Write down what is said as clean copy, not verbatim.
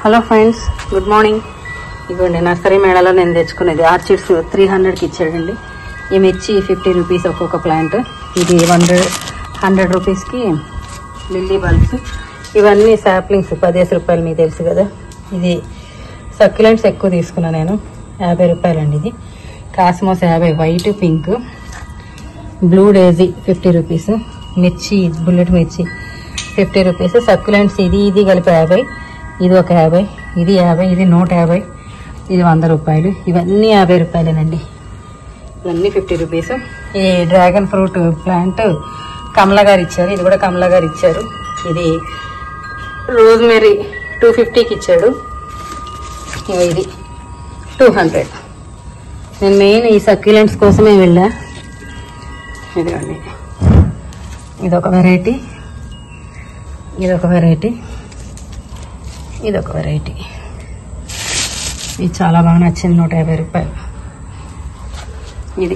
Hello friends, good morning. ఇదిగోండి nursery మేళలో నేను తెచ్చుకునేది orchids 300కి ఇచ్చాడండి. ఈ మిర్చి 50 రూపీస్ ఒక్కొక్క ప్లాంట్. ఇది 100 రూపీస్కి లిల్లీ బల్బ్స్. ఇవన్నీ శాప్లింగ్స్ 10 రూపాయలు, మీకు తెలుసు కదా. ఇది సక్యులెంట్స్ ఎక్కువ తీసుకున్నాను నేను, 50 రూపాయలండి. ఇది cosmos 50, white pink. Blue డేజీ 50 rupees. మిర్చి బుల్లెట్ మిర్చి 50 రూపీస్. సక్యులెంట్స్ ఇది కలిపి 50, ఇది ఒక 50, ఇది 50, ఇది 150, ఇది 100 రూపాయలు. ఇవన్నీ 50 రూపాయలేనండి. ఇవన్నీ 50 రూపీస్. ఈ డ్రాగన్ ఫ్రూట్ ప్లాంట్ కమలా గారు ఇచ్చారు. ఇది కూడా కమలా గారు ఇచ్చారు. ఇది రోజ్మెరీ 250కి ఇచ్చాడు. ఇది 200. నేను మెయిన్ ఈ సక్యులెంట్స్ కోసమే వెళ్ళా. ఇదిగోండి, ఇదొక వెరైటీ, ఇదొక వెరైటీ, ఇదొక వెరైటీ. ఇది చాలా బాగా నచ్చింది, 150 రూపాయలు. ఇది